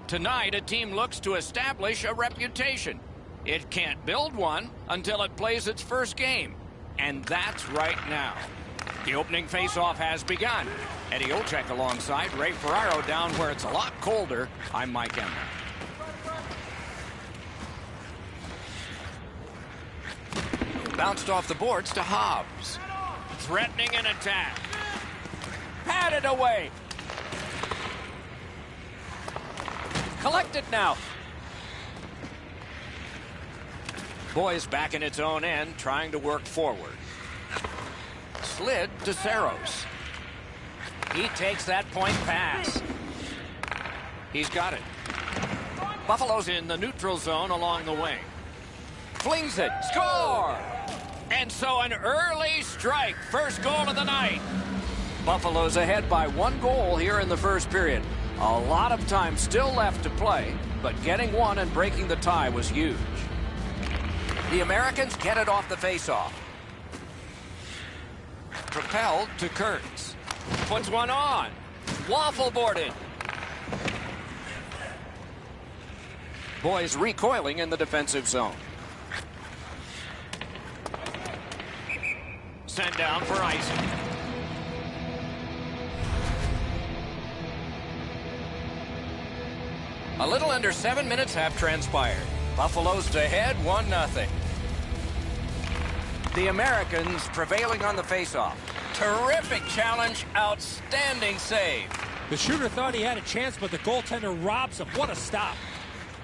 Tonight, a team looks to establish a reputation. It can't build one until it plays its first game. And that's right now. The opening face-off has begun. Eddie Olczyk alongside Ray Ferraro down where it's a lot colder. I'm Mike Emmer. Bounced off the boards to Hobbs. Threatening an attack. Patted away. Collected now. Boys back in its own end, trying to work forward. Slid to Saros. He takes that point pass. He's got it. Buffalo's in the neutral zone along the wing. Flings it. Score! And so an early strike. First goal of the night. Buffalo's ahead by 1 goal here in the first period. A lot of time still left to play, but getting one and breaking the tie was huge. The Americans get it off the faceoff. Propelled to Kurtz. Puts one on. Waffle boarded. Boys recoiling in the defensive zone. Sent down for icing. A little under 7 minutes have transpired. Buffalo's ahead 1-0. The Americans prevailing on the faceoff. Terrific challenge, outstanding save. The shooter thought he had a chance, but the goaltender robs him. What a stop.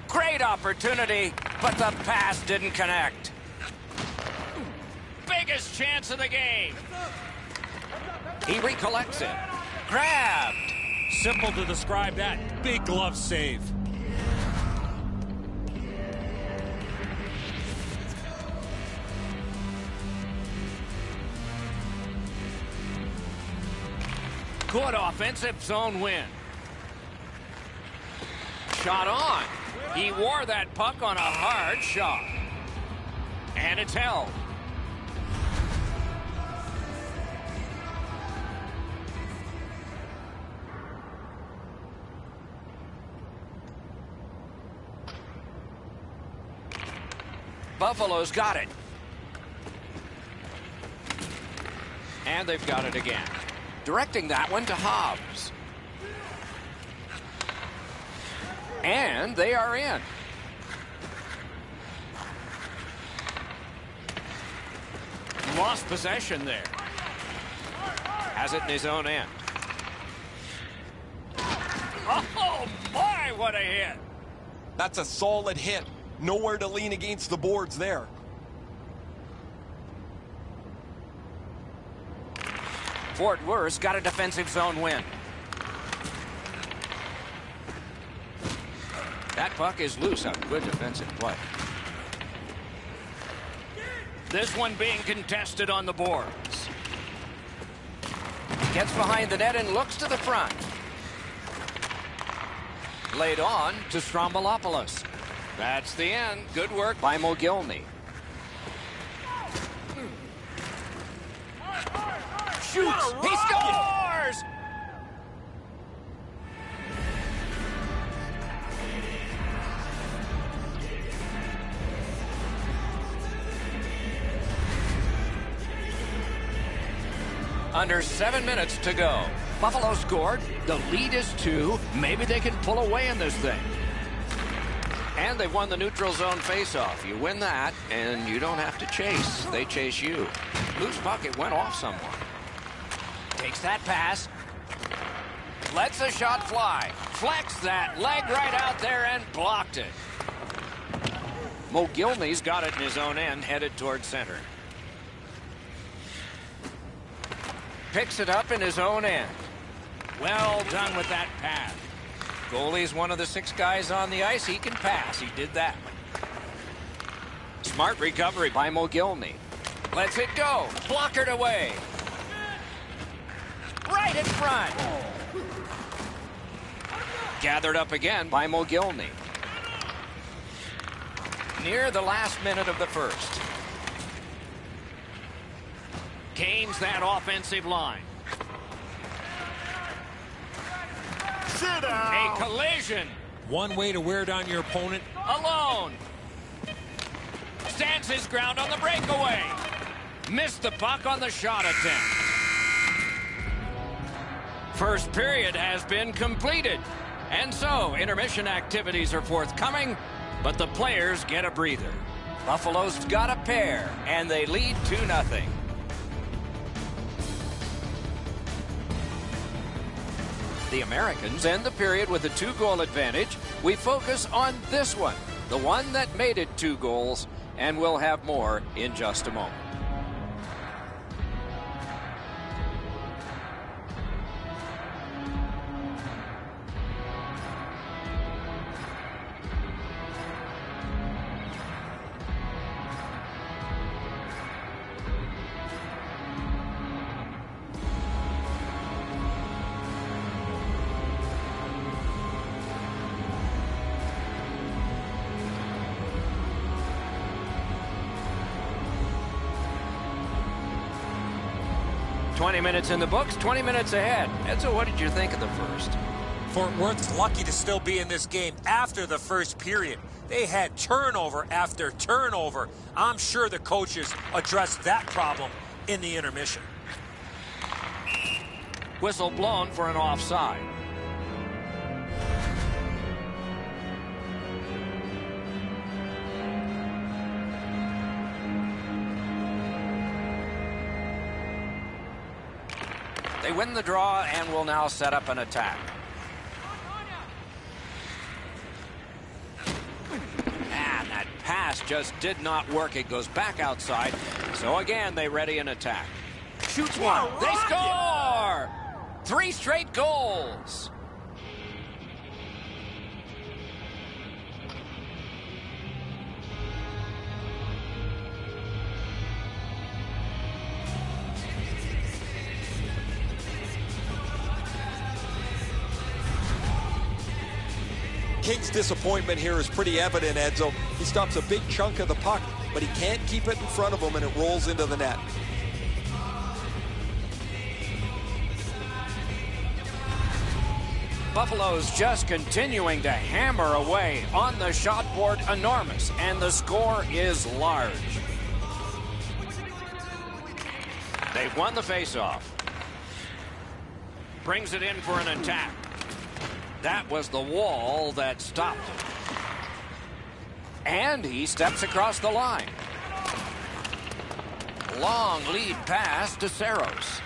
Great opportunity, but the pass didn't connect. Biggest chance of the game. He recollects it. Grabbed. Simple to describe that. Big glove save. Good offensive zone win. Shot on. He wore that puck on a hard shot. And it's held. Buffalo's got it. And they've got it again. Directing that one to Hobbs. And they are in. Lost possession there. Has it in his own end. Oh, my, what a hit. That's a solid hit. Nowhere to lean against the boards there. Fort Worth's got a defensive zone win. That puck is loose on good defensive play. This one being contested on the boards. Gets behind the net and looks to the front. Laid on to Strombolopoulos. That's the end. Good work by Mogilny. Shoots. He scores! Under 7 minutes to go. Buffalo scored. The lead is 2. Maybe they can pull away in this thing. And they've won the neutral zone faceoff. You win that, and you don't have to chase. They chase you. Loose puck, it went off someone. Takes that pass. Lets the shot fly. Flex that leg right out there and blocked it. Mogilny's got it in his own end, headed toward center. Picks it up in his own end. Well done with that pass. Goalie's one of the 6 guys on the ice. He can pass. He did that. Smart recovery by Mogilny. Lets it go. Blockered away. Right in front. Gathered up again by Mogilny. Near the last minute of the first. Gains that offensive line. Sit down. A collision. One way to wear down your opponent. Alone. Stands his ground on the breakaway. Missed the puck on the shot attempt. First period has been completed. And so, intermission activities are forthcoming, but the players get a breather. Buffalo's got a pair, and they lead 2-0. The Americans end the period with a 2-goal advantage. We focus on this one, the one that made it 2 goals, and we'll have more in just a moment. "20 minutes in the books, 20 minutes ahead." Edzo, what did you think of the first? Fort Worth's lucky to still be in this game after the first period. They had turnover after turnover. I'm sure the coaches addressed that problem in the intermission. Whistle blown for an offside. They win the draw and will now set up an attack. And that pass just did not work. It goes back outside. So again, they ready an attack. Shoots one. They score! 3 straight goals. King's disappointment here is pretty evident, Edzo. He stops a big chunk of the puck, but he can't keep it in front of him, and it rolls into the net. Buffalo's just continuing to hammer away on the shot board, enormous, and the score is large. They've won the faceoff. Brings it in for an attack. That was the wall that stopped him. And he steps across the line. Long lead pass to Saros.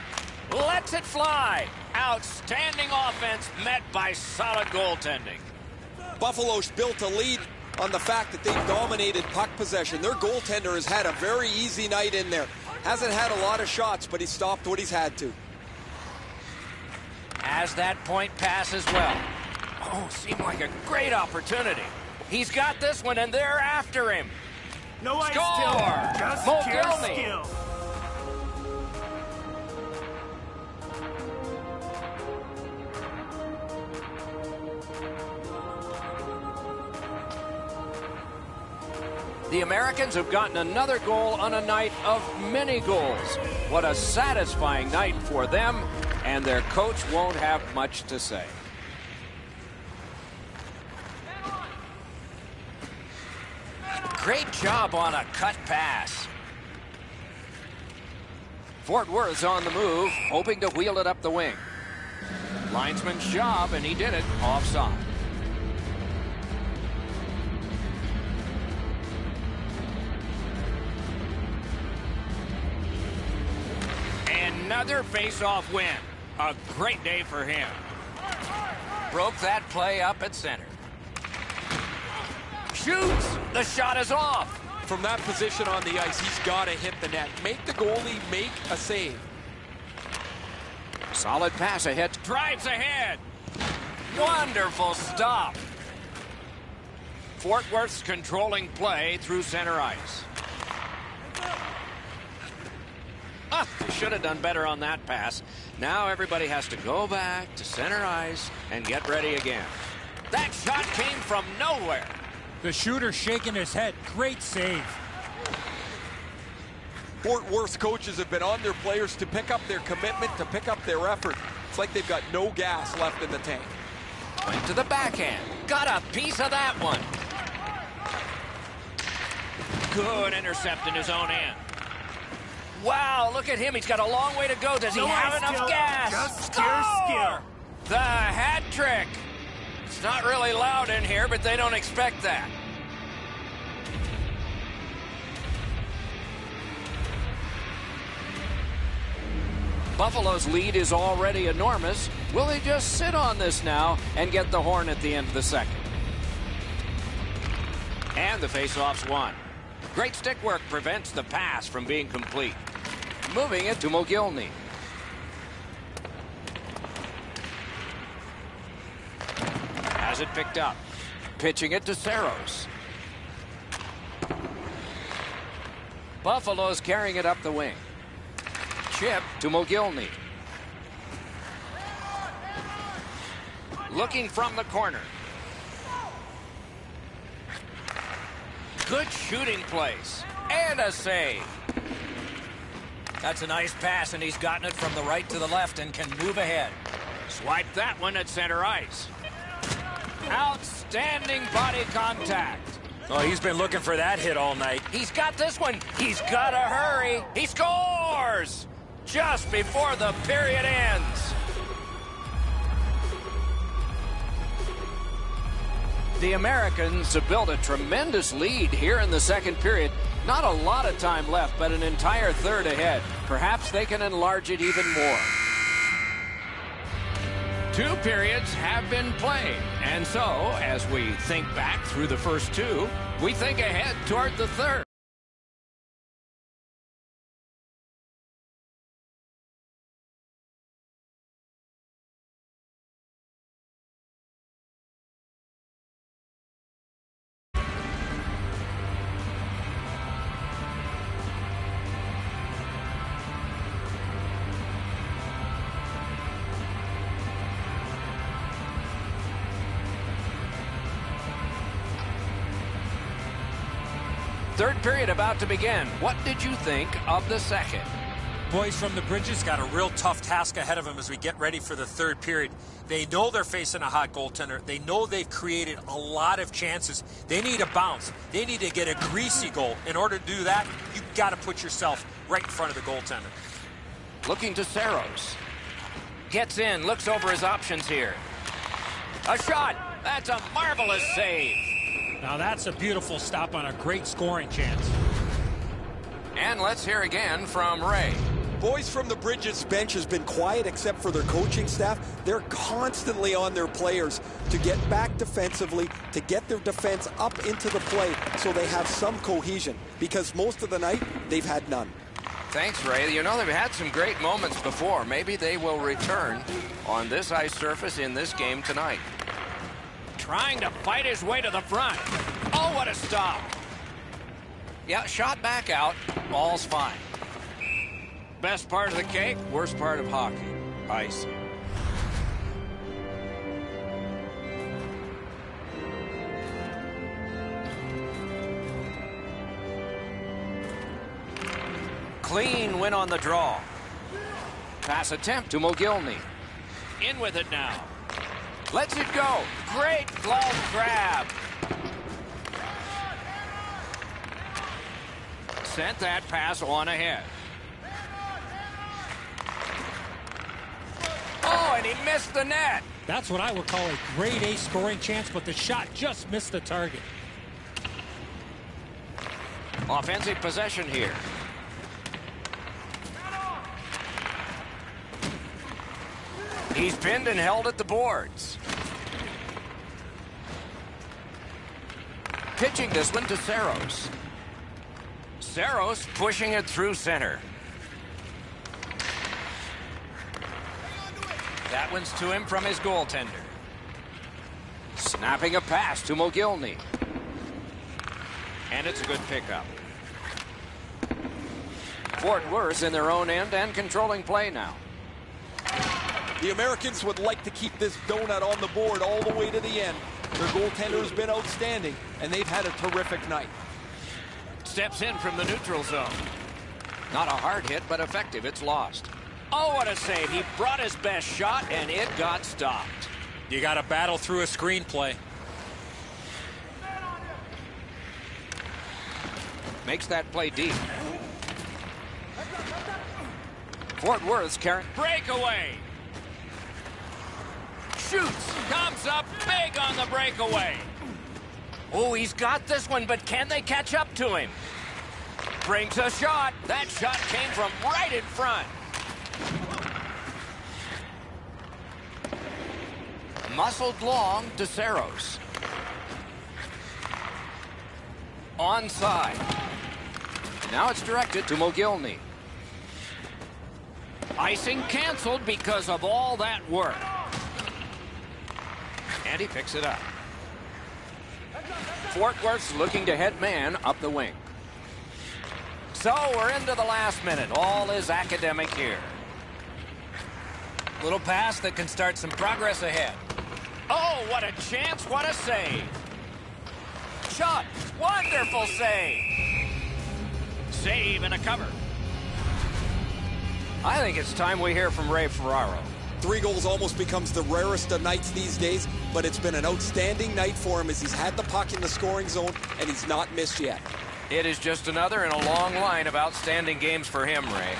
Lets it fly. Outstanding offense met by solid goaltending. Buffalo's built a lead on the fact that they've dominated puck possession. Their goaltender has had a very easy night in there. Hasn't had a lot of shots, but he stopped what he's had to. Has that point pass as well. Oh, seemed like a great opportunity. He's got this one, and they're after him. No ice Score! till, just Mogilny. pure skill. The Americans have gotten another goal on a night of many goals. What a satisfying night for them, and their coach won't have much to say. Great job on a cut pass. Fort Worth's on the move, hoping to wheel it up the wing. Linesman's job, and he did it offside. Another face-off win. A great day for him. Broke that play up at center. Shoots! The shot is off. From that position on the ice, he's got to hit the net. Make the goalie make a save. Solid pass ahead. Drives ahead. Wonderful stop. Fort Worth's controlling play through center ice. They should have done better on that pass. Now everybody has to go back to center ice and get ready again. That shot came from nowhere. The shooter shaking his head. Great save. Fort Worth's coaches have been on their players to pick up their commitment, to pick up their effort. It's like they've got no gas left in the tank. Went to the backhand. Got a piece of that one. Good intercept in his own end. Wow, look at him. He's got a long way to go. Does he have enough gas? Just Score! The hat trick. It's not really loud in here, but they don't expect that. Buffalo's lead is already enormous. Will they just sit on this now and get the horn at the end of the second? And the faceoff's won. Great stick work prevents the pass from being complete. Moving it to Mogilny. Has it picked up. Pitching it to Saros. Buffalo's carrying it up the wing. Chip to Mogilny. Looking from the corner. Good shooting place. And a save. That's a nice pass, and he's gotten it from the right to the left and can move ahead. Swipe that one at center ice. Outstanding body contact. Oh, he's been looking for that hit all night. He's got this one. He's got to hurry. He scores just before the period ends. The Americans have built a tremendous lead here in the second period. Not a lot of time left, but an entire third ahead. Perhaps they can enlarge it even more. 2 periods have been played. And so, as we think back through the first 2, we think ahead toward the third. Third period about to begin. What did you think of the second? Boys from the Bridges got a real tough task ahead of them as we get ready for the third period. They know they're facing a hot goaltender. They know they've created a lot of chances. They need a bounce. They need to get a greasy goal. In order to do that, you've got to put yourself right in front of the goaltender. Looking to Saros. Gets in, looks over his options here. A shot. That's a marvelous save. Now that's a beautiful stop on a great scoring chance. And let's hear again from Ray. Boys from the Bridges bench has been quiet except for their coaching staff. They're constantly on their players to get back defensively, to get their defense up into the play so they have some cohesion, because most of the night they've had none. Thanks, Ray. You know, they've had some great moments before. Maybe they will return on this ice surface in this game tonight. Trying to fight his way to the front. Oh, what a stop. Yeah, shot back out. Ball's fine. Best part of the cake, worst part of hockey. Ice. Clean win on the draw. Pass attempt to Mogilny. In with it now. Lets it go. Great glove grab. Sent that pass on ahead. Oh, and he missed the net. That's what I would call a grade A scoring chance, but the shot just missed the target. Offensive possession here. He's pinned and held at the boards. Pitching this one to Saros. Saros pushing it through center. That one's to him from his goaltender. Snapping a pass to Mogilny. And it's a good pickup. Fort Worth in their own end and controlling play now. The Americans would like to keep this donut on the board all the way to the end. Their goaltender has been outstanding, and they've had a terrific night. Steps in from the neutral zone. Not a hard hit, but effective. It's lost. Oh, what a save. He brought his best shot, and it got stopped. You got to battle through a screenplay. Makes that play deep. Fort Worth's carrying. Breakaway. Shoots. Comes up big on the breakaway. Oh, he's got this one, but can they catch up to him? Brings a shot. That shot came from right in front. Muscled long to Saros. Onside. Now it's directed to Mogilny. Icing canceled because of all that work. And he picks it up. Fort Worth's looking to head man up the wing. So we're into the last minute. All is academic here. Little pass that can start some progress ahead. Oh, what a chance. What a save. Shot. Wonderful save. Save and a cover. I think it's time we hear from Ray Ferraro. 3 goals almost becomes the rarest of nights these days, but it's been an outstanding night for him as he's had the puck in the scoring zone and he's not missed yet. It is just another in a long line of outstanding games for him, Ray.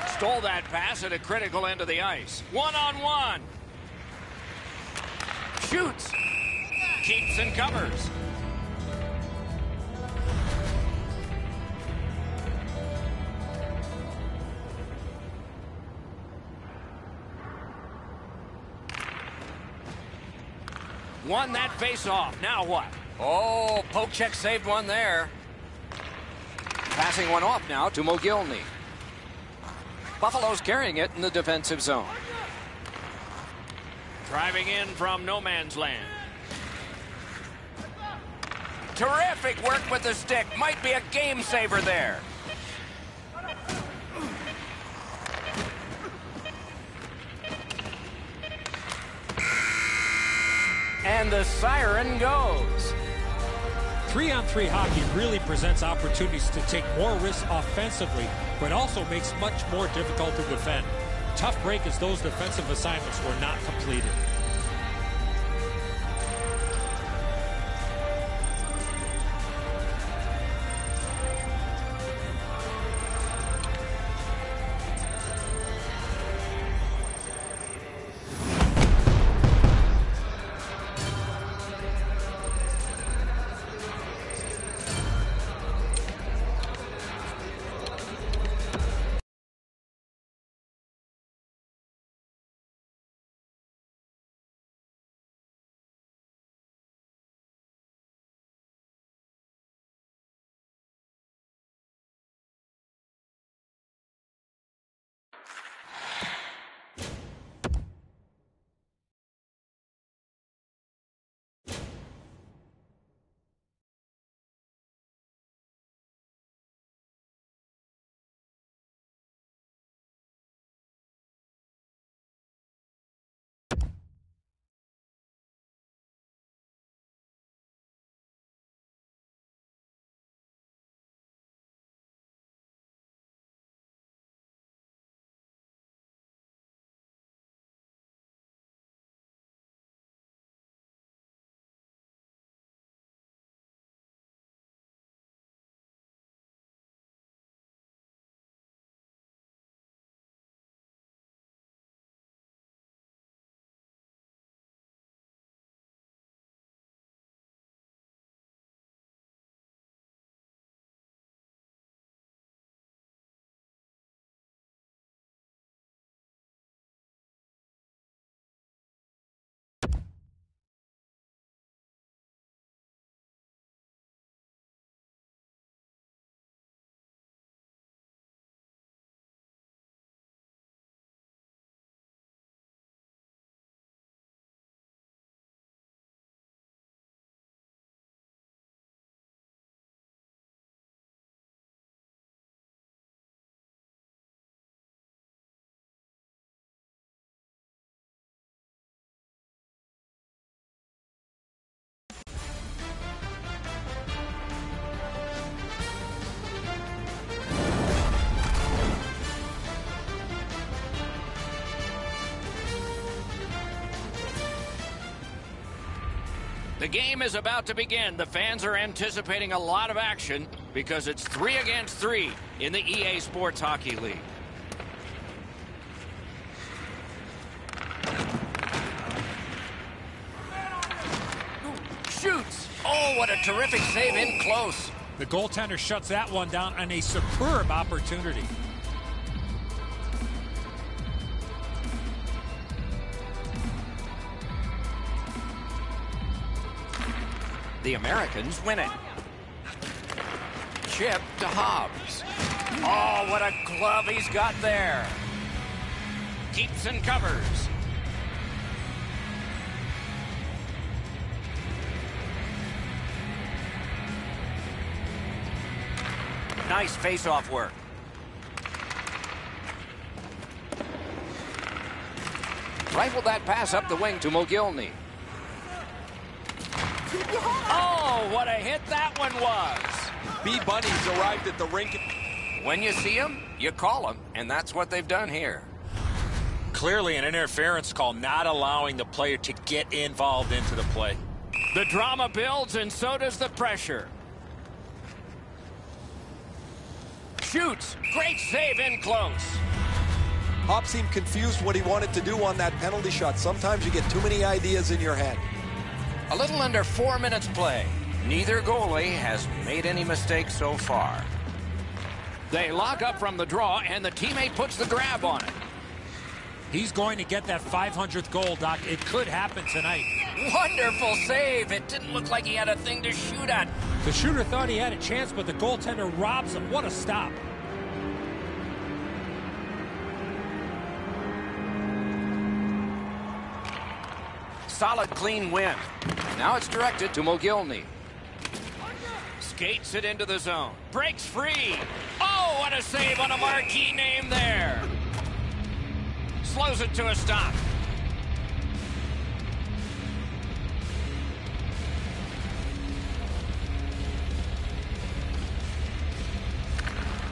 Stole that pass at a critical end of the ice. One-on-one. Shoots. Keeps and covers. Won that face-off. Now what? Oh, poke check saved one there. Passing one off now to Mogilny. Buffalo's carrying it in the defensive zone. Driving in from no man's land. Terrific work with the stick. Might be a game saver there. And the siren goes. 3-on-3 hockey really presents opportunities to take more risks offensively, but also makes much more difficult to defend. Tough break as those defensive assignments were not completed. The game is about to begin. The fans are anticipating a lot of action because it's 3 against 3 in the EA Sports Hockey League. Shoots. Oh, what a terrific save in close. The goaltender shuts that one down on a superb opportunity. The Americans win it. Chip to Hobbs. Oh, what a glove he's got there. Keeps and covers. Nice face-off work. Rifled that pass up the wing to Mogilny. Oh, what a hit that one was. B-Bunnies arrived at the rink. When you see them, you call them, and that's what they've done here. Clearly an interference call, not allowing the player to get involved into the play. The drama builds, and so does the pressure. Shoots. Great save in close. Hopp seemed confused what he wanted to do on that penalty shot. Sometimes you get too many ideas in your head. A little under 4 minutes play. Neither goalie has made any mistakes so far. They lock up from the draw, and the teammate puts the grab on it. He's going to get that 500th goal, Doc. It could happen tonight. Wonderful save. It didn't look like he had a thing to shoot at. The shooter thought he had a chance, but the goaltender robs him. What a stop. Solid, clean win. Now it's directed to Mogilny. Skates it into the zone. Breaks free. Oh, what a save on a marquee name there. Slows it to a stop.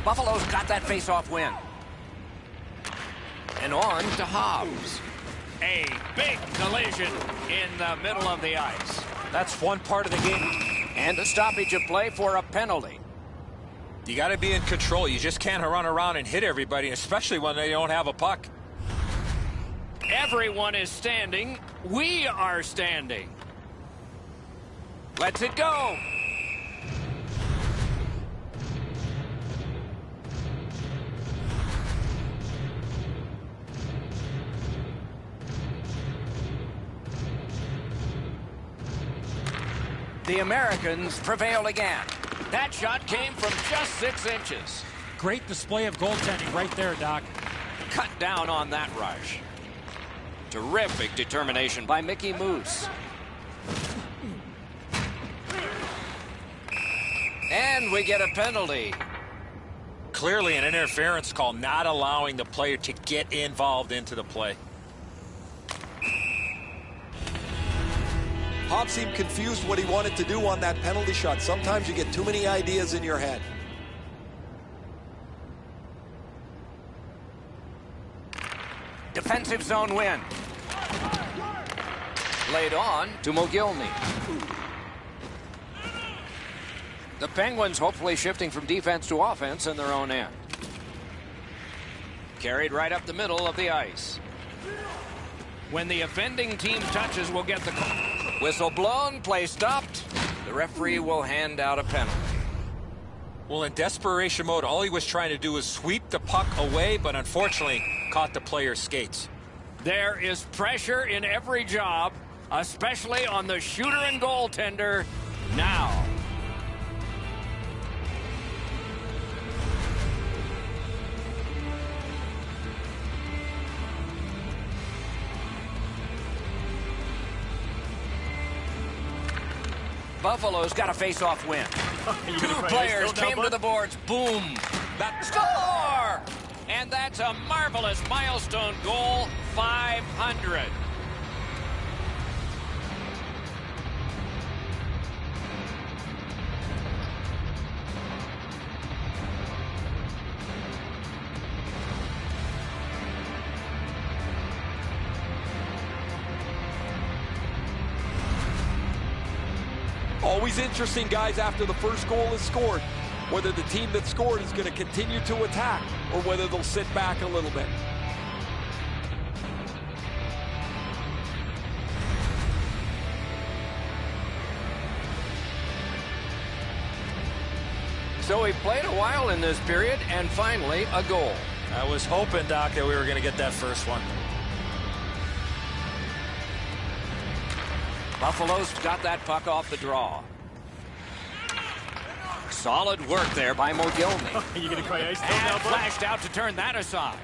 Buffalo's got that face-off win. And on to Hobbs. A big collision in the middle of the ice. That's one part of the game. And a stoppage of play for a penalty. You got to be in control. You just can't run around and hit everybody, especially when they don't have a puck. Everyone is standing. We are standing. Let's it go. The Americans prevail again. That shot came from just 6 inches. Great display of goaltending right there, Doc. Cut down on that rush. Terrific determination by Mickey Moose. And we get a penalty. Clearly an interference call, not allowing the player to get involved into the play. Hopp seemed confused what he wanted to do on that penalty shot. Sometimes you get too many ideas in your head. Defensive zone win. Laid on to Mogilny. The Penguins hopefully shifting from defense to offense in their own end. Carried right up the middle of the ice. When the offending team touches, we'll get the call. Whistle blown, play stopped. The referee will hand out a penalty. Well, in desperation mode, all he was trying to do was sweep the puck away, but unfortunately caught the player's skates. There is pressure in every job, especially on the shooter and goaltender now. Buffalo's got a face-off win. Two players came to the boards. Boom. Score! And that's a marvelous milestone goal. 500. Always interesting, guys, after the first goal is scored, whether the team that scored is going to continue to attack or whether they'll sit back a little bit. So he played a while in this period, and finally a goal. I was hoping, Doc, that we were going to get that first one. Buffalo's got that puck off the draw. Solid work there by Mogilny. You gonna cry ice And now, bud? flashed out to turn that aside.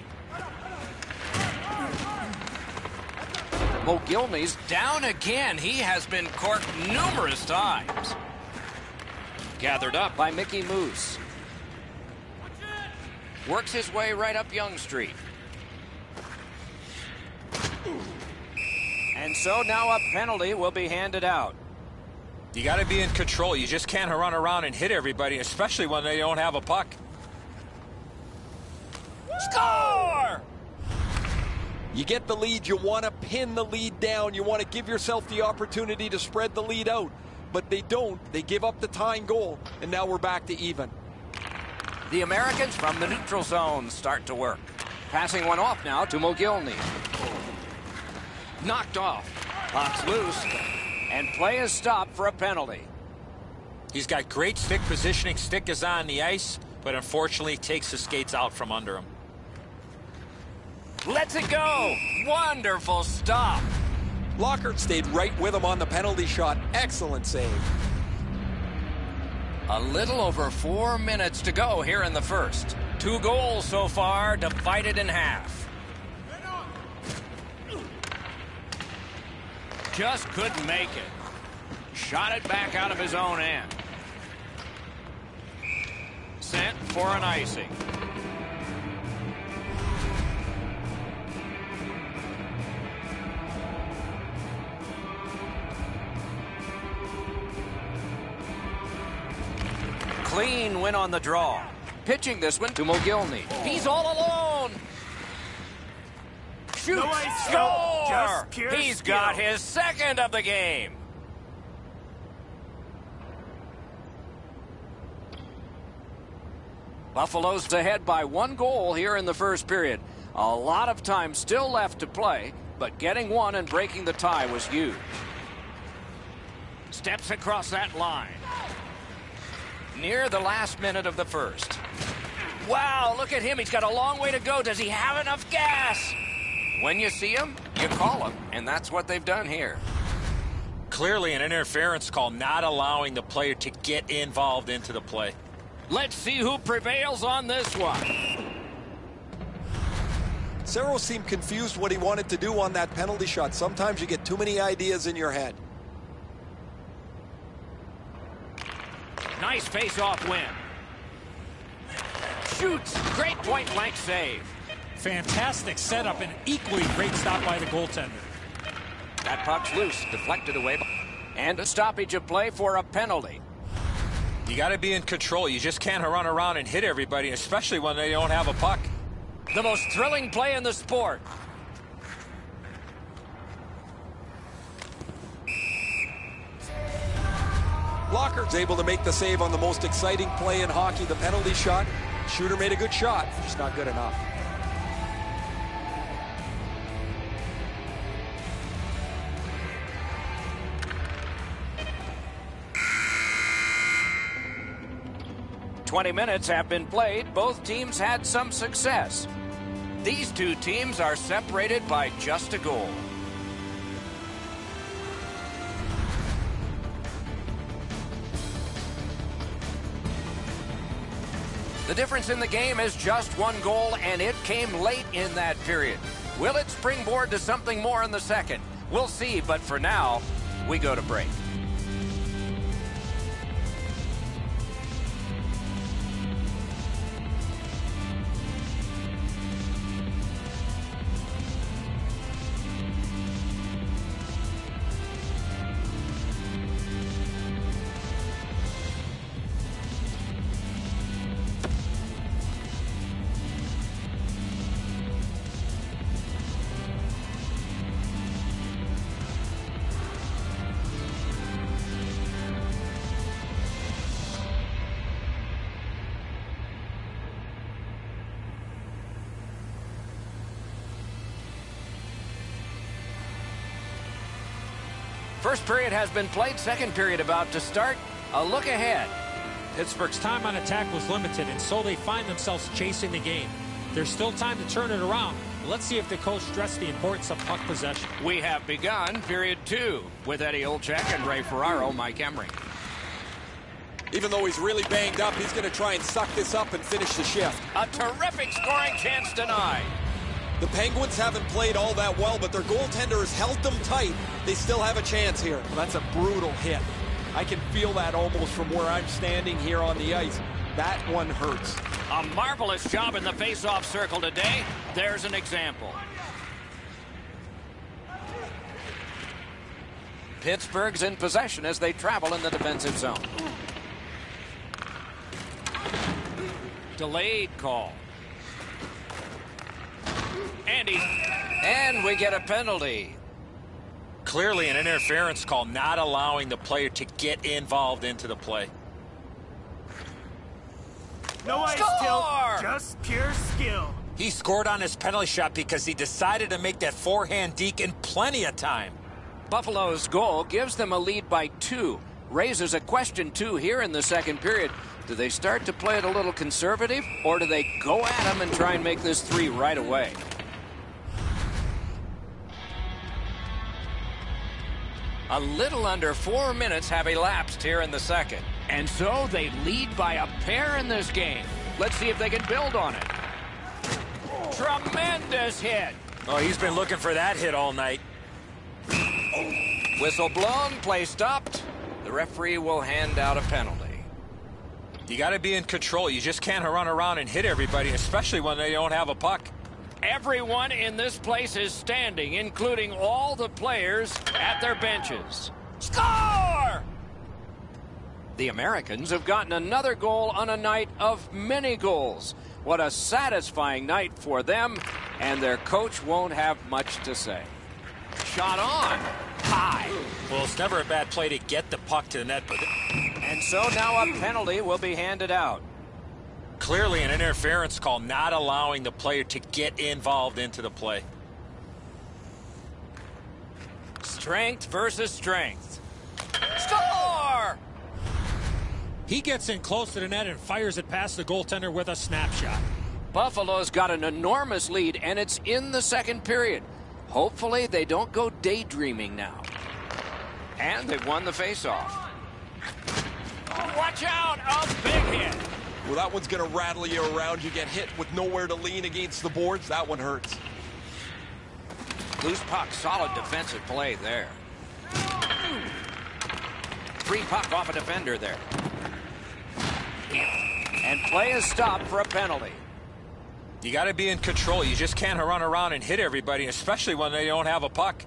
Mogilny's down again. He has been corked numerous times. Gathered up by Mickey Moose. Works his way right up Yonge Street. And so now a penalty will be handed out. You got to be in control. You just can't run around and hit everybody, especially when they don't have a puck. Score! You get the lead, you want to pin the lead down. You want to give yourself the opportunity to spread the lead out. But they don't. They give up the tying goal, and now we're back to even. The Americans from the neutral zone start to work. Passing one off now to Mogilny. Knocked off. Puck's loose. And play is stopped for a penalty. He's got great stick positioning. Stick is on the ice, but unfortunately takes the skates out from under him. Lets it go. Wonderful stop. Lockhart stayed right with him on the penalty shot. Excellent save. A little over 4 minutes to go here in the first. 2 goals so far, divided in half. Just couldn't make it. Shot it back out of his own end. Sent for an icing. Clean win on the draw. Pitching this one to Mogilny. He's all alone. Shoots. No ice, Score! just pure He's skill. got his second of the game. Buffalo's ahead by 1 goal here in the first period. A lot of time still left to play, but getting one and breaking the tie was huge. Steps across that line. Near the last minute of the first. Wow, look at him. He's got a long way to go. Does he have enough gas? When you see him, you call him, and that's what they've done here. Clearly an interference call, not allowing the player to get involved into the play. Let's see who prevails on this one. Cerro seemed confused what he wanted to do on that penalty shot. Sometimes you get too many ideas in your head. Nice face-off win. Shoots. Great point-blank save. Fantastic setup and equally great stop by the goaltender. That puck's loose, deflected away. And a stoppage of play for a penalty. You got to be in control. You just can't run around and hit everybody, especially when they don't have a puck. The most thrilling play in the sport. Lockhart's able to make the save on the most exciting play in hockey, the penalty shot. Shooter made a good shot, just not good enough. "20 minutes have been played. Both teams had some success. These two teams are separated by just a goal. The difference in the game is just 1 goal, and it came late in that period. Will it springboard to something more in the second? We'll see, but for now, we go to break. First period has been played. Second period about to start. A look ahead. Pittsburgh's time on attack was limited, and so they find themselves chasing the game. There's still time to turn it around. Let's see if the coach stressed the importance of puck possession. We have begun period 2 with Eddie Olczyk and Ray Ferraro, Mike Emery. Even though he's really banged up, he's going to try and suck this up and finish the shift. A terrific scoring chance denied. The Penguins haven't played all that well, but their goaltender has held them tight. They still have a chance here. Well, that's a brutal hit. I can feel that almost from where I'm standing here on the ice. That one hurts. A marvelous job in the face-off circle today. There's an example. Pittsburgh's in possession as they travel in the defensive zone. Delayed call. And we get a penalty. Clearly an interference call, not allowing the player to get involved into the play. No ice tilt, just pure skill. He scored on his penalty shot because he decided to make that forehand deke in plenty of time. Buffalo's goal gives them a lead by 2. Raises a question, too, here in the second period. Do they start to play it a little conservative, or do they go at them and try and make this 3 right away? A little under 4 minutes have elapsed here in the second. And so they lead by a pair in this game. Let's see if they can build on it. Tremendous hit. Oh, he's been looking for that hit all night. Whistle blown, play stopped. The referee will hand out a penalty. You got to be in control. You just can't run around and hit everybody, especially when they don't have a puck. Everyone in this place is standing, including all the players at their benches. Score! The Americans have gotten another goal on a night of many goals. What a satisfying night for them, and their coach won't have much to say. Shot on. High. Well, it's never a bad play to get the puck to the net, but... And so now a penalty will be handed out. Clearly an interference call, not allowing the player to get involved into the play. Strength versus strength. Score! He gets in close to the net and fires it past the goaltender with a snapshot. Buffalo's got an enormous lead, and it's in the second period. Hopefully they don't go daydreaming now. And they've won the faceoff. Watch out! A big hit. Well, that one's going to rattle you around. You get hit with nowhere to lean against the boards. That one hurts. Loose puck, solid defensive play there. Free puck off a defender there. And play is stopped for a penalty. You got to be in control. You just can't run around and hit everybody, especially when they don't have a puck.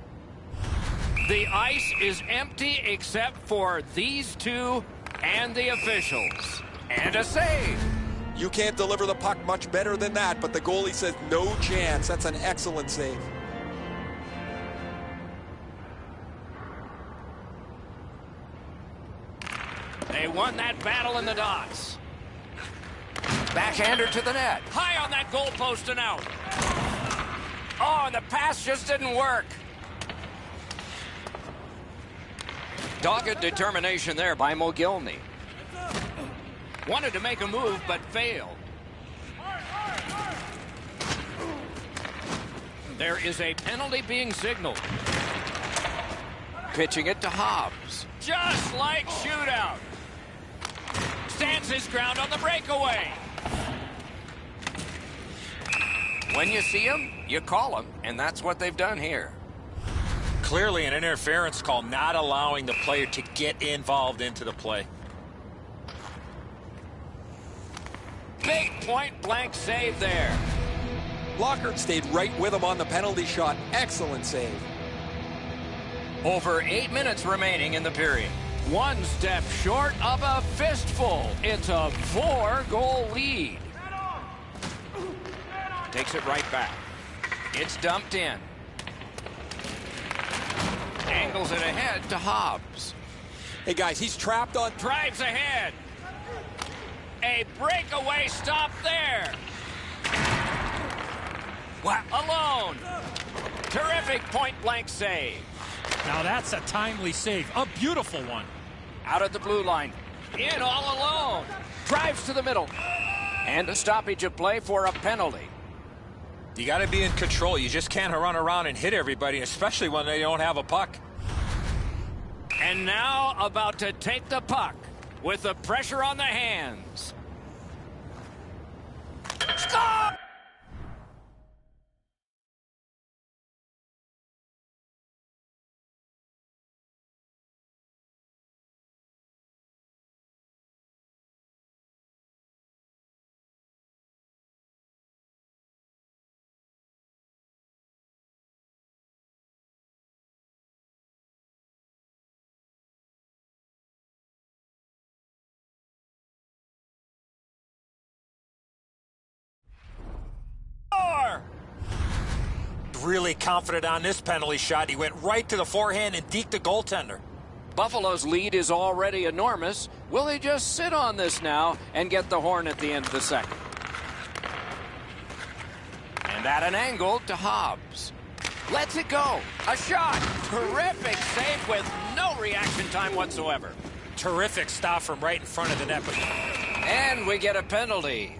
The ice is empty except for these two and the officials. And a save. You can't deliver the puck much better than that, but the goalie says no chance. That's an excellent save. They won that battle in the dots. Backhander to the net. High on that goalpost and out. Oh, and the pass just didn't work. Dogged determination there by Mogilny. Wanted to make a move, but failed. There is a penalty being signaled. Pitching it to Hobbs. Just like shootout. Stands his ground on the breakaway. When you see him, you call him, and that's what they've done here. Clearly an interference call, not allowing the player to get involved into the play. Big point-blank save there. Lockhart stayed right with him on the penalty shot. Excellent save. Over 8 minutes remaining in the period. One step short of a fistful. It's a 4-goal lead. Takes it right back. It's dumped in. Angles it ahead to Hobbs. Hey, guys, he's trapped on... Drives ahead. A breakaway stop there. Wow. Alone. Terrific point-blank save. Now that's a timely save. A beautiful one. Out at the blue line. In all alone. Drives to the middle. And a stoppage of play for a penalty. You got to be in control. You just can't run around and hit everybody, especially when they don't have a puck. And now about to take the puck with the pressure on the hands. Score! Really confident on this penalty shot. He went right to the forehand and deked the goaltender. Buffalo's lead is already enormous. Will they just sit on this now and get the horn at the end of the second? And at an angle to Hobbs. Lets it go. A shot. Terrific save with no reaction time whatsoever. Terrific stop from right in front of the net. And we get a penalty.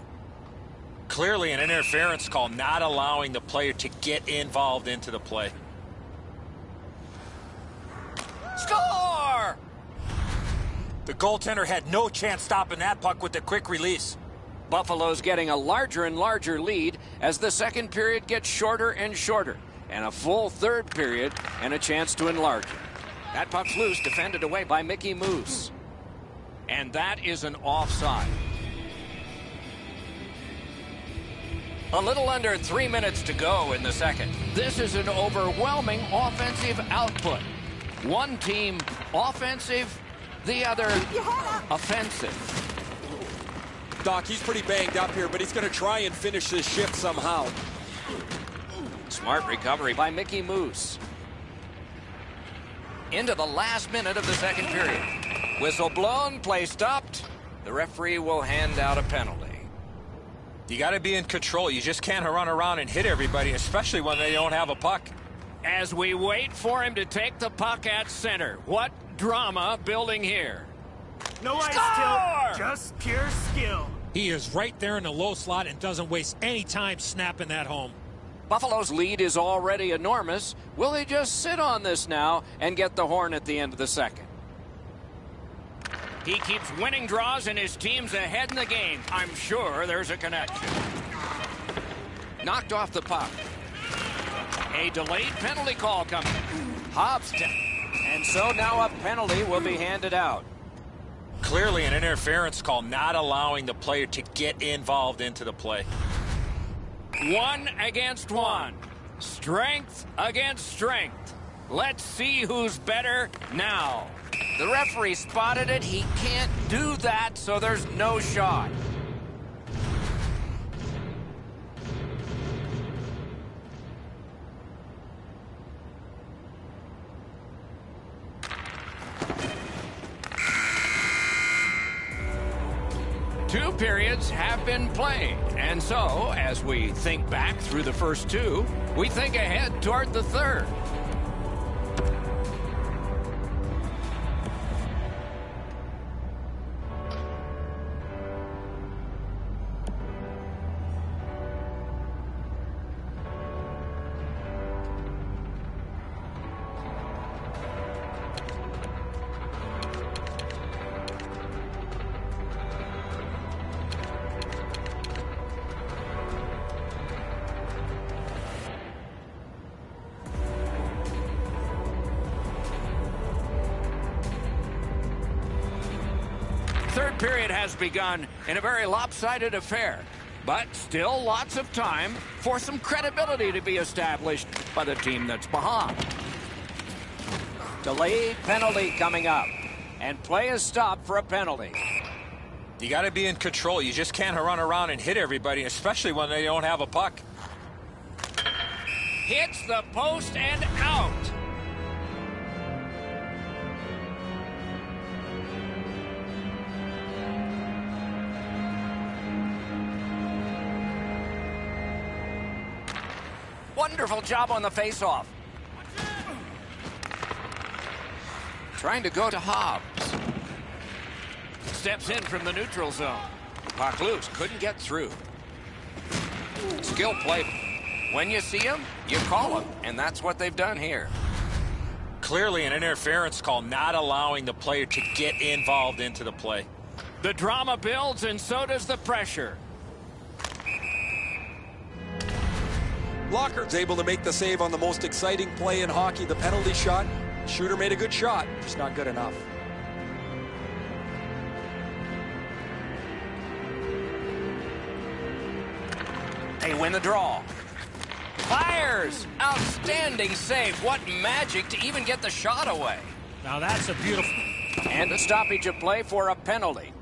Clearly an interference call, not allowing the player to get involved into the play. Score! The goaltender had no chance stopping that puck with the quick release. Buffalo's getting a larger and larger lead as the second period gets shorter and shorter. And a full third period and a chance to enlarge it. That puck's loose, defended away by Mickey Moose. And that is an offside. A little under 3 minutes to go in the second. This is an overwhelming offensive output. One team offensive, the other offensive. Doc, he's pretty banged up here, but he's going to try and finish this shift somehow. Smart recovery by Mickey Moose. Into the last minute of the second period. Whistle blown, play stopped. The referee will hand out a penalty. You got to be in control. You just can't run around and hit everybody, especially when they don't have a puck. As we wait for him to take the puck at center. What drama building here. No ice tilt, just pure skill. He is right there in the low slot and doesn't waste any time snapping that home. Buffalo's lead is already enormous. Will they just sit on this now and get the horn at the end of the second? He keeps winning draws and his team's ahead in the game. I'm sure there's a connection. Knocked off the puck. A delayed penalty call coming. Hobbs. And so now a penalty will be handed out. Clearly an interference call, not allowing the player to get involved into the play. 1 against 1. Strength against strength. Let's see who's better now. The referee spotted it. He can't do that, so there's no shot. Two periods have been played, and so, as we think back through the first two, we think ahead toward the third. Third period has begun in a very lopsided affair, but still lots of time for some credibility to be established by the team that's behind. Delayed penalty coming up, and play is stopped for a penalty. You got to be in control. You just can't run around and hit everybody, especially when they don't have a puck. Hits the post and out. Wonderful job on the faceoff. Trying to go to Hobbs. Steps in from the neutral zone. Puck loose, couldn't get through. Skill play. When you see him, you call him, and that's what they've done here. Clearly an interference call, not allowing the player to get involved into the play. The drama builds, and so does the pressure. Lockhart's able to make the save on the most exciting play in hockey, the penalty shot. Shooter made a good shot, just not good enough. They win the draw. Fires! Outstanding save. What magic to even get the shot away. Now that's a beautiful... And a stoppage of play for a penalty.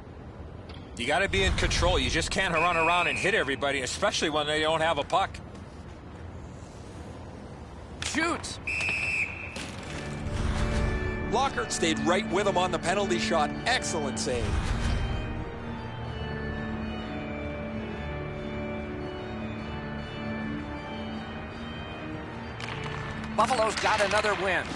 You got to be in control. You just can't run around and hit everybody, especially when they don't have a puck. Shoots. Lockhart stayed right with him on the penalty shot. Excellent save. Buffalo's got another win.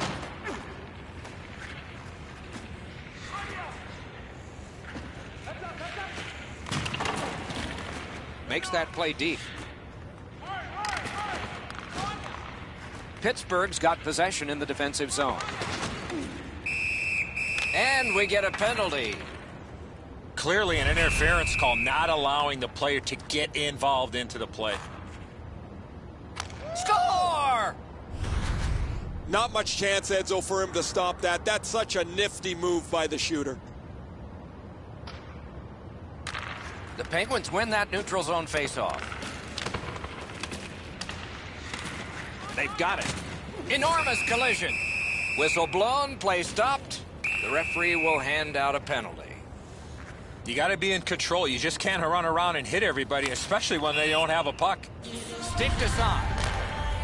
Makes that play deep. Pittsburgh's got possession in the defensive zone. And we get a penalty. Clearly an interference call, not allowing the player to get involved into the play. Score! Not much chance, Edzo, for him to stop that. That's such a nifty move by the shooter. The Penguins win that neutral zone faceoff. They've got it. Enormous collision. Whistle blown, play stopped. The referee will hand out a penalty. You got to be in control. You just can't run around and hit everybody, especially when they don't have a puck. Stick to side.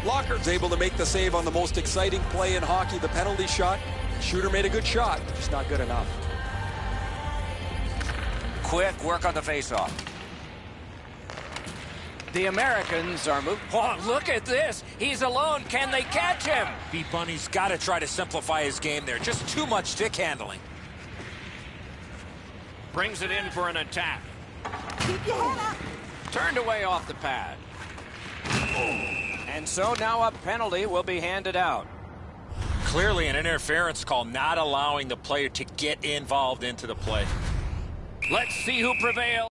Lockhart's able to make the save on the most exciting play in hockey, the penalty shot. Shooter made a good shot, just not good enough. Quick work on the faceoff. The Americans are moving. Oh, look at this. He's alone. Can they catch him? B-Bunny's got to try to simplify his game there. Just too much stick handling. Brings it in for an attack. Keep your head up. Turned away off the pad. And so now a penalty will be handed out. Clearly an interference call, not allowing the player to get involved into the play. Let's see who prevails.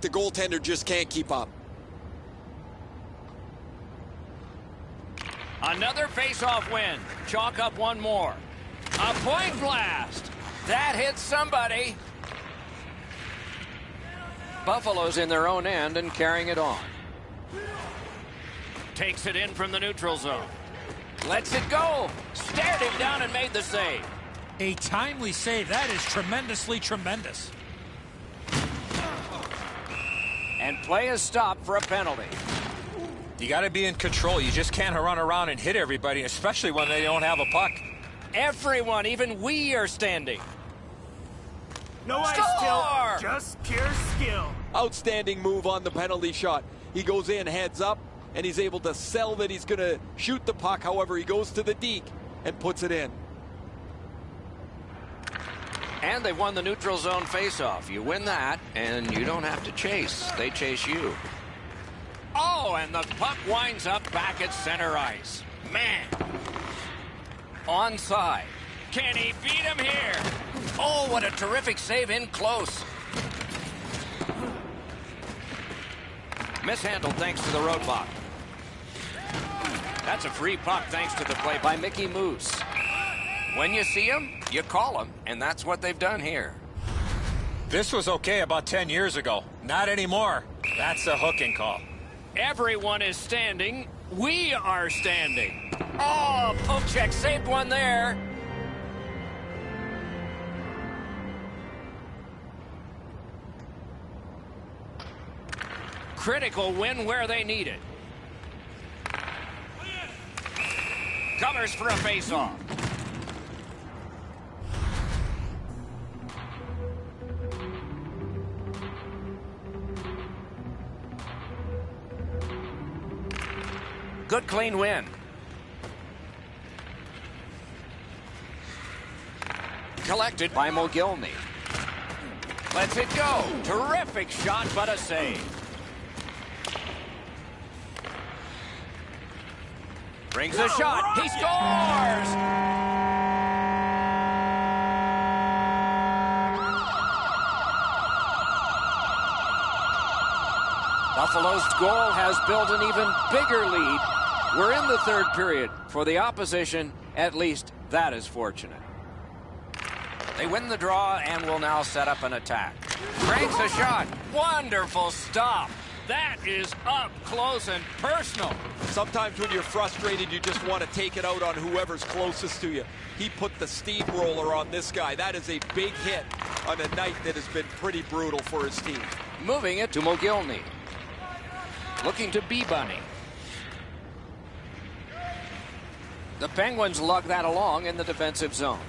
The goaltender just can't keep up. Another face-off win. Chalk up one more. A point blast. That hits somebody. Buffalo's in their own end and carrying it on. Takes it in from the neutral zone. Lets it go. Stared him down and made the save. A timely save. That is tremendously tremendous. And play is stopped for a penalty. You got to be in control. You just can't run around and hit everybody, especially when they don't have a puck. Everyone, even we, are standing. No ice Score! tilt, just pure skill. Outstanding move on the penalty shot. He goes in heads up, and he's able to sell that he's going to shoot the puck. However, he goes to the deke and puts it in. And they won the neutral zone faceoff. You win that, and you don't have to chase. They chase you. Oh, and the puck winds up back at center ice. Man, Onside. can he beat him here? Oh, what a terrific save in close. Mishandled thanks to the roadblock. That's a free puck thanks to the play by Mickey Moose. When you see him, you call him, and that's what they've done here. This was okay about 10 years ago. Not anymore. That's a hooking call. Everyone is standing. We are standing. Oh, poke check saved one there. Critical win where they need it. Covers for a face-off. Good clean win. Collected by Mogilny. Lets it go. Terrific shot, but a save. Brings a shot. He scores! Buffalo's goal has built an even bigger lead. We're in the third period. For the opposition, at least that is fortunate. They win the draw and will now set up an attack. Cranks a shot. Wonderful stop. That is up close and personal. Sometimes when you're frustrated, you just want to take it out on whoever's closest to you. He put the steamroller on this guy. That is a big hit on a night that has been pretty brutal for his team. Moving it to Mogilny. Looking to B-Bunny. The Penguins lug that along in the defensive zone.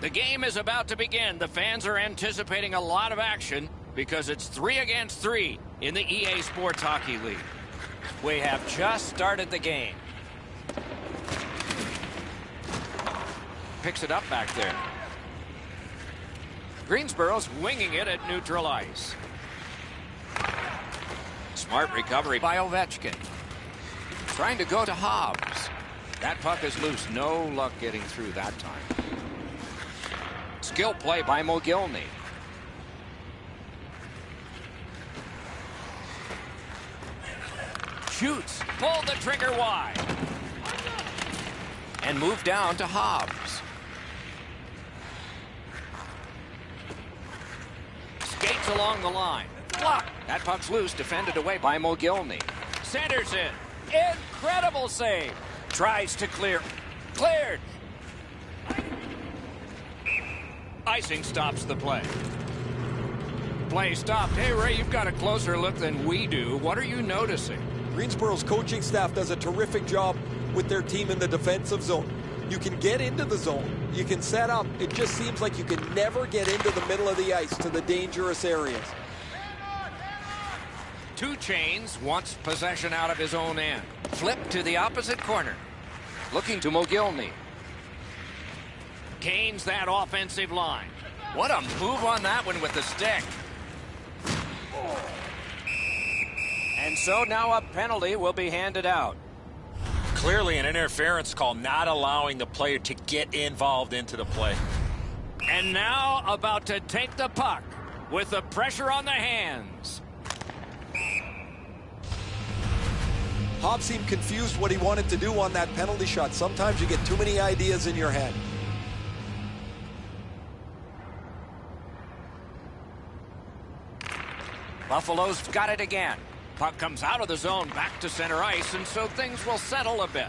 The game is about to begin. The fans are anticipating a lot of action because it's 3 against 3 in the EA Sports Hockey League. We have just started the game. Picks it up back there. Greensboro's winging it at neutral ice. Smart recovery by Ovechkin. Trying to go to Hobbs. That puck is loose. No luck getting through that time. Skill play by Mogilny. Shoots. Pull the trigger wide. And move down to Hobbs. Skates along the line. Block. That puck's loose, defended away by Mogilny. Centers in. Incredible save. Tries to clear. Cleared. Icing stops the play. Play stopped. Hey, Ray, you've got a closer look than we do. What are you noticing? Greensboro's coaching staff does a terrific job with their team in the defensive zone. You can get into the zone. You can set up. It just seems like you can never get into the middle of the ice to the dangerous areas. Two Chains wants possession out of his own end. Flip to the opposite corner. Looking to Mogilny. Gains that offensive line. What a move on that one with the stick. And so now a penalty will be handed out. Clearly an interference call, not allowing the player to get involved into the play. And now about to take the puck with the pressure on the hands. Hobbs seemed confused what he wanted to do on that penalty shot. Sometimes you get too many ideas in your head. Buffalo's got it again. Puck comes out of the zone back to center ice, and so things will settle a bit.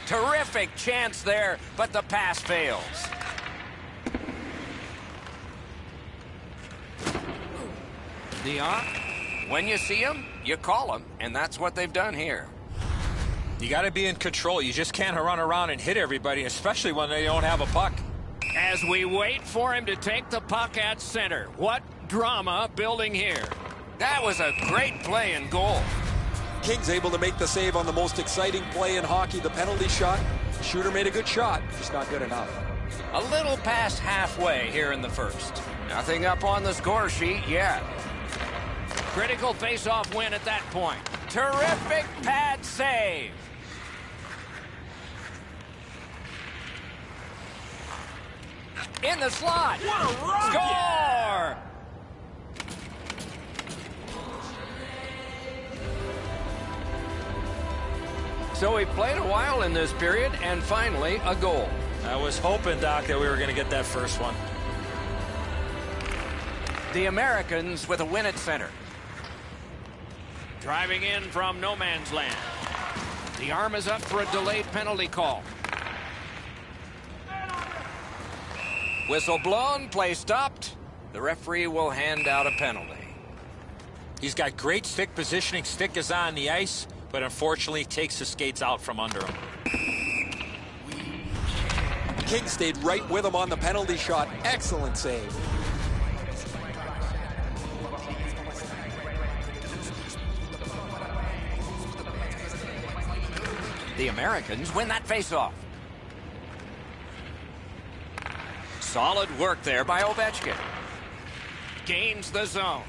Terrific chance there, but the pass fails. When you see them, you call them, and that's what they've done here. You got to be in control. You just can't run around and hit everybody, especially when they don't have a puck. As we wait for him to take the puck at center, what drama building here. That was a great play and goal. King's able to make the save on the most exciting play in hockey, the penalty shot. The shooter made a good shot, just not good enough. A little past halfway here in the first. Nothing up on the score sheet yet. Critical face-off win at that point. Terrific pad save. In the slot. What a rocket! Score! So he played a while in this period, and finally a goal. I was hoping, Doc, that we were going to get that first one. The Americans with a win at center. Driving in from no man's land. The arm is up for a delayed penalty call. Whistle blown, play stopped. The referee will hand out a penalty. He's got great stick positioning. Stick is on the ice, but unfortunately takes the skates out from under him. King stayed right with him on the penalty shot. Excellent save. The Americans win that faceoff. Solid work there by Ovechkin. Gains the zone.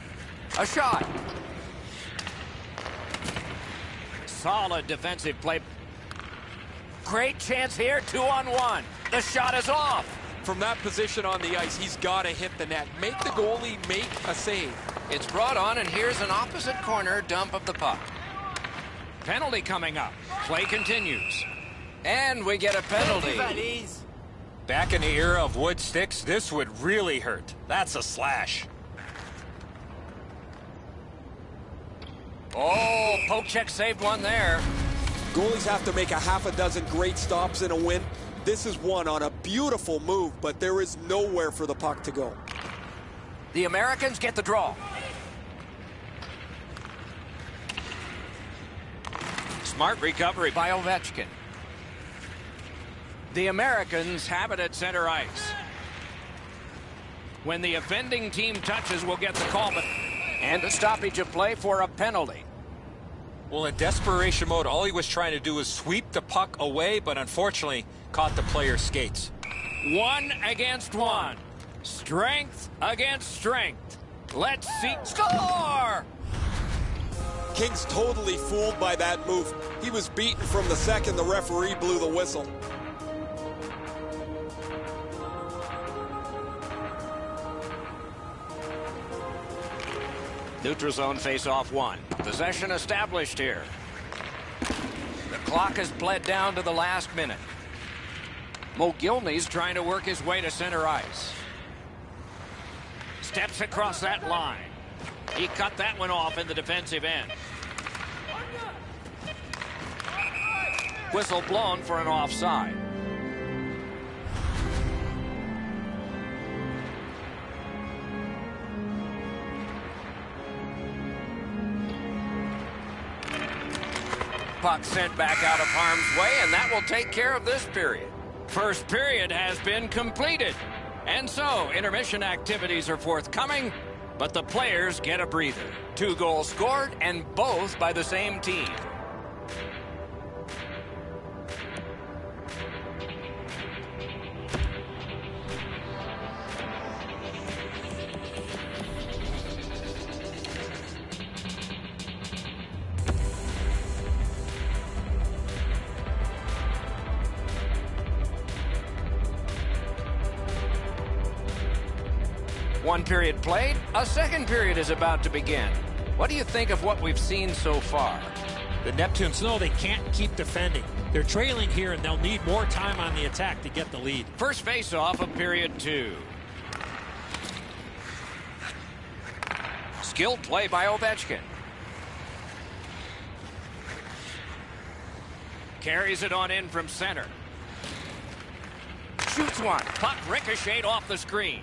A shot. Solid defensive play. Great chance here, 2-on-1. The shot is off. From that position on the ice, he's got to hit the net. Make the goalie make a save. It's brought on, and here's an opposite corner dump of the puck. Penalty coming up. Play continues. And we get a penalty. Back in the era of wood sticks, this would really hurt. That's a slash. Oh, poke check saved one there. Goalies have to make a half a dozen great stops in a win. This is one on a beautiful move, but there is nowhere for the puck to go. The Americans get the draw. Smart recovery by Ovechkin. The Americans have it at center ice. When the offending team touches, we'll get the call, but and a stoppage of play for a penalty. Well, in desperation mode, all he was trying to do was sweep the puck away, but unfortunately caught the player's skates. 1 against 1. Strength against strength. Let's see. Score! King's totally fooled by that move. He was beaten from the second the referee blew the whistle. Neutral zone face-off 1. Possession established here. The clock has bled down to the last minute. Mogilny's trying to work his way to center ice. Steps across that line. He cut that one off in the defensive end. Whistle blown for an offside. Puck sent back out of harm's way, and that will take care of this period. First period has been completed. And so, intermission activities are forthcoming, but the players get a breather. 2 goals scored, and both by the same team. One period played, a second period is about to begin. What do you think of what we've seen so far? The Neptunes know they can't keep defending. They're trailing here, and they'll need more time on the attack to get the lead. First face-off of period 2. Skilled play by Ovechkin. Carries it on in from center. Shoots one. Puck ricocheted off the screen.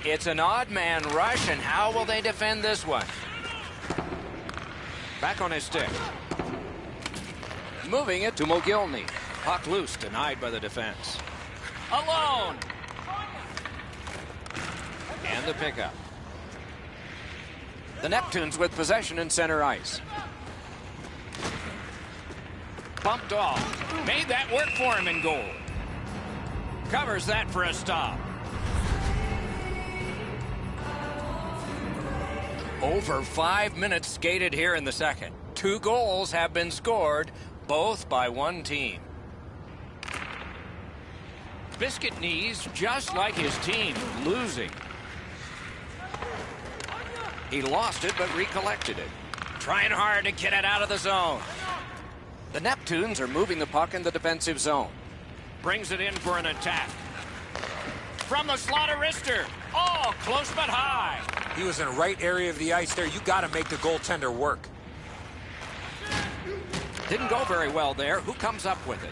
It's an odd man rush, and how will they defend this one? Back on his stick. Moving it to Mogilny. Puck loose, denied by the defense. Alone! And the pickup. The Neptunes with possession in center ice. Bumped off. Made that work for him in goal. Covers that for a stop. Over 5 minutes skated here in the second. 2 goals have been scored, both by one team. Biscuit knees, just like his team, losing. He lost it, but recollected it. Trying hard to get it out of the zone. The Neptunes are moving the puck in the defensive zone. Brings it in for an attack. From the slot of wrister. Oh, close but high. He was in the right area of the ice there. You got to make the goaltender work. Didn't go very well there. Who comes up with it?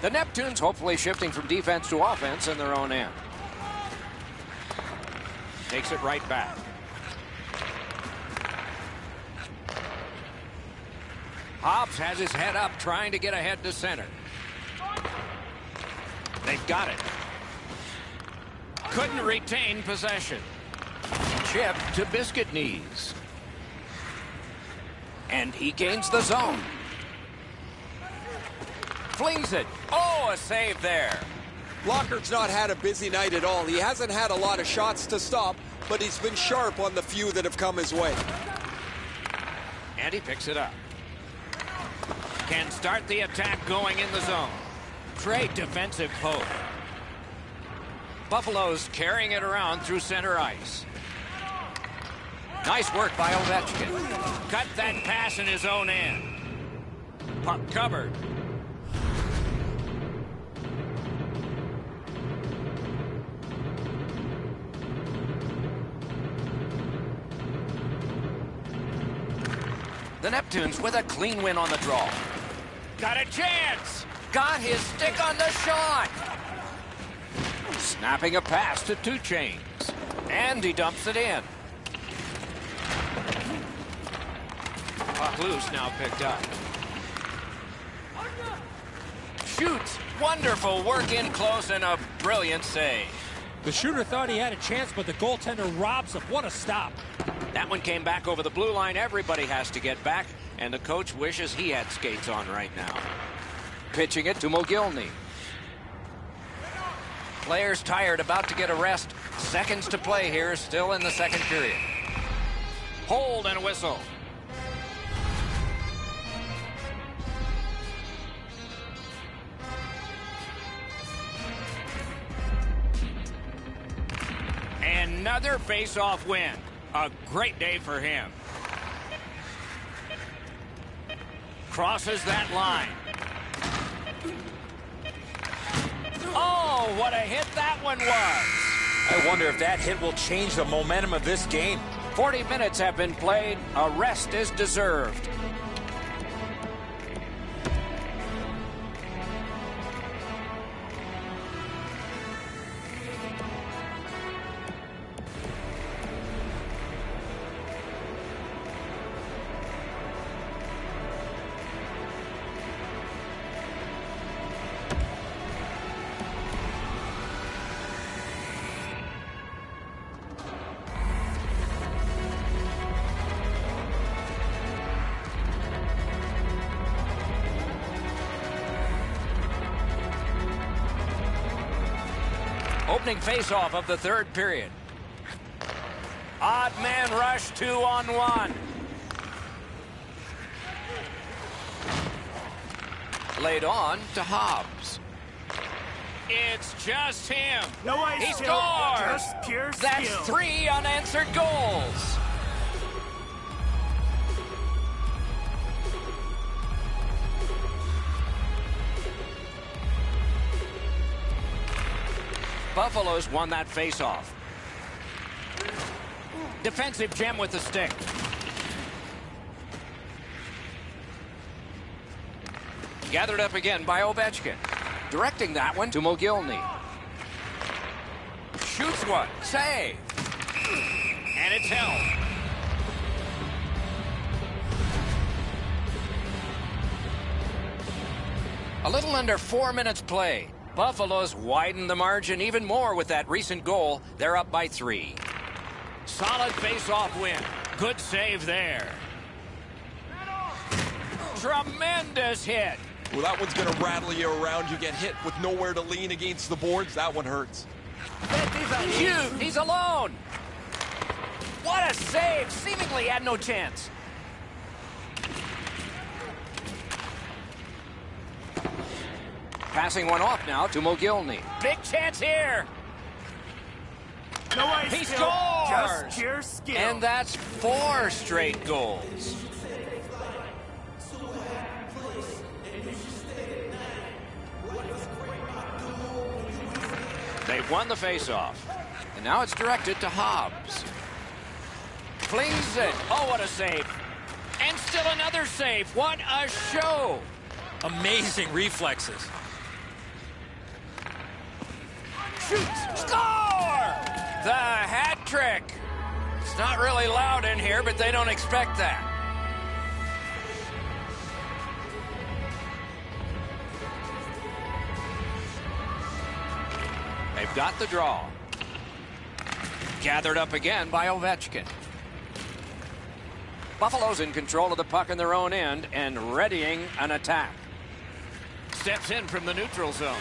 The Neptunes hopefully shifting from defense to offense in their own end. Takes it right back. Hobbs has his head up, trying to get ahead to center. They've got it. Couldn't retain possession. Chip to Biscuit knees. And he gains the zone. Flings it. Oh, a save there. Lockhart's not had a busy night at all. He hasn't had a lot of shots to stop, but he's been sharp on the few that have come his way. And he picks it up. Can start the attack going in the zone. Great defensive poke. Buffalo's carrying it around through center ice. Nice work by Ovechkin. Cut that pass in his own end. Puck covered. The Neptunes with a clean win on the draw. Got a chance. Got his stick on the shot. Snapping a pass to Two Chains. And he dumps it in. Puck loose, now picked up. shoots. Wonderful work in close and a brilliant save. The shooter thought he had a chance, but the goaltender robs him. What a stop. That one came back over the blue line. Everybody has to get back, and the coach wishes he had skates on right now. Pitching it to Mogilny. Players tired, about to get a rest. Seconds to play here, still in the second period. Hold and a whistle. Another face-off win. A great day for him. Crosses that line. Oh, what a hit that one was. I wonder if that hit will change the momentum of this game. 40 minutes have been played. A rest is deserved. Opening face-off of the third period. Odd man rush, 2-on-1. Laid on to Hobbs. It's just him. No ice He tilt, scores. just pure That's skill. 3 unanswered goals. Buffalo's won that face-off. Defensive gem with the stick. Gathered up again by Ovechkin. Directing that one to Mogilny. Shoots one. Save. And it's held. A little under 4 minutes played. Buffalo's widened the margin even more with that recent goal. They're up by 3. Solid face-off win. Good save there. Tremendous hit. Well, that one's going to rattle you around. You get hit with nowhere to lean against the boards. That one hurts. Huge. He's alone. What a save. Seemingly had no chance. Passing one off now to Mogilny. Big chance here. No ice He tilt, scores. just pure skill. And that's 4 straight goals. They've won the faceoff. And now it's directed to Hobbs. Flings it. Oh, what a save. And still another save. What a show. Amazing reflexes. Shoots. Score! The hat trick. It's not really loud in here, but they don't expect that. They've got the draw. Gathered up again by Ovechkin. Buffalo's in control of the puck in their own end and readying an attack. Steps in from the neutral zone.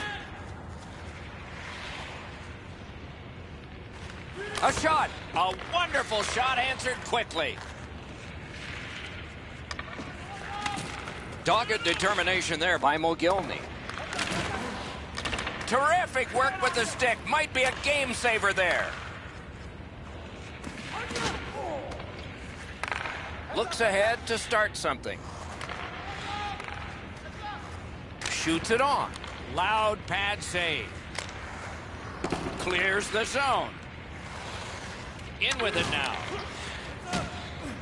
A shot. A wonderful shot answered quickly. Dogged determination there by Mogilny. Terrific work with the stick. Might be a game saver there. Looks ahead to start something. Shoots it on. Loud pad save. Clears the zone. In with it now.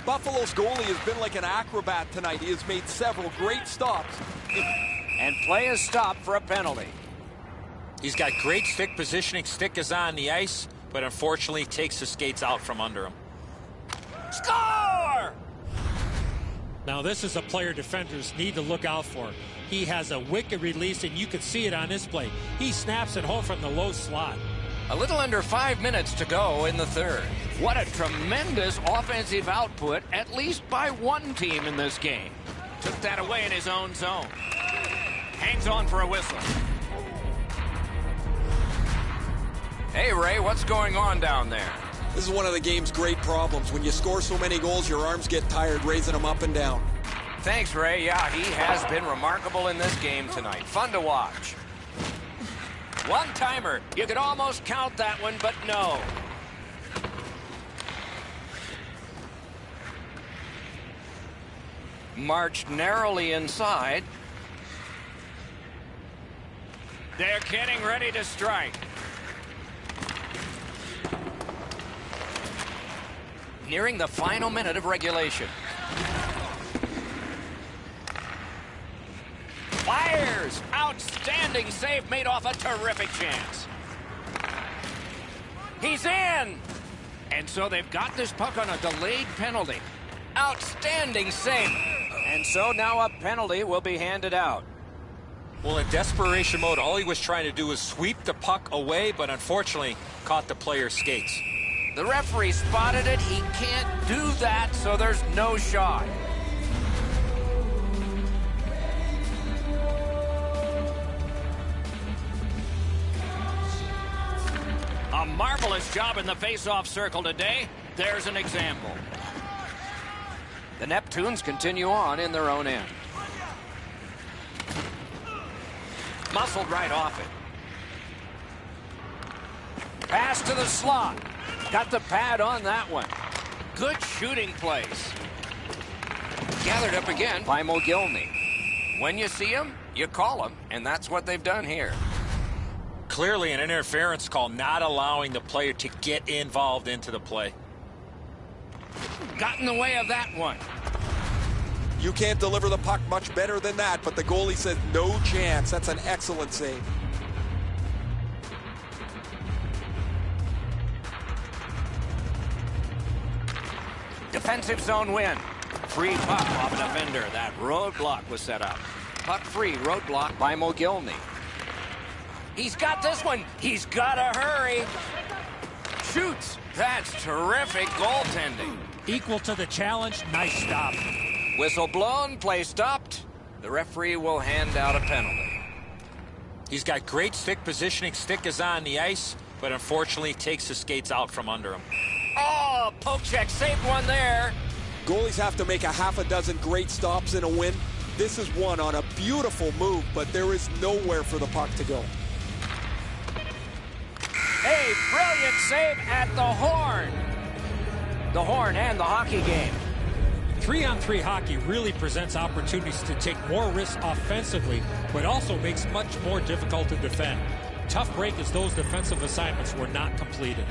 Buffalo's goalie has been like an acrobat tonight. He has made several great stops. And play is stopped for a penalty. He's got great stick positioning. Stick is on the ice, but unfortunately takes the skates out from under him. Score! Now, this is a player defenders need to look out for. He has a wicked release, and you can see it on this play. He snaps it home from the low slot. A little under 5 minutes to go in the third. What a tremendous offensive output, at least by one team in this game. Took that away in his own zone. Hangs on for a whistle. Hey, Ray, what's going on down there? This is one of the game's great problems. When you score so many goals, your arms get tired raising them up and down. Thanks, Ray. Yeah, he has been remarkable in this game tonight. Fun to watch. One-timer. You could almost count that one, but no. Marched narrowly inside. They're getting ready to strike. Nearing the final minute of regulation. Fires! Outstanding save made off a terrific chance. He's in! And so they've got this puck on a delayed penalty. Outstanding save. And so now a penalty will be handed out. Well, in desperation mode, all he was trying to do was sweep the puck away, but unfortunately caught the player's skates. The referee spotted it. He can't do that, so there's no shot. A marvelous job in the face-off circle today. There's an example. The Neptunes continue on in their own end. Muscled right off it. Pass to the slot. Got the pad on that one. Good shooting place. Gathered up again by Mogilny. When you see him, you call him, and that's what they've done here. Clearly an interference call, not allowing the player to get involved into the play. Got in the way of that one. You can't deliver the puck much better than that, but the goalie says no chance. That's an excellent save. Defensive zone win. Free puck off a defender. That roadblock was set up. Puck free, roadblock by Mogilny. He's got this one. He's got to hurry. Shoots. That's terrific goaltending. Equal to the challenge. Nice stop. Whistle blown, play stopped. The referee will hand out a penalty. He's got great stick positioning. Stick is on the ice, but unfortunately takes the skates out from under him. Oh, poke check, saved one there. Goalies have to make a half a dozen great stops in a win. This is one on a beautiful move, but there is nowhere for the puck to go. A brilliant save at the horn. The horn and the hockey game. 3-on-3 hockey really presents opportunities to take more risks offensively, but also makes much more difficult to defend. Tough break as those defensive assignments were not completed.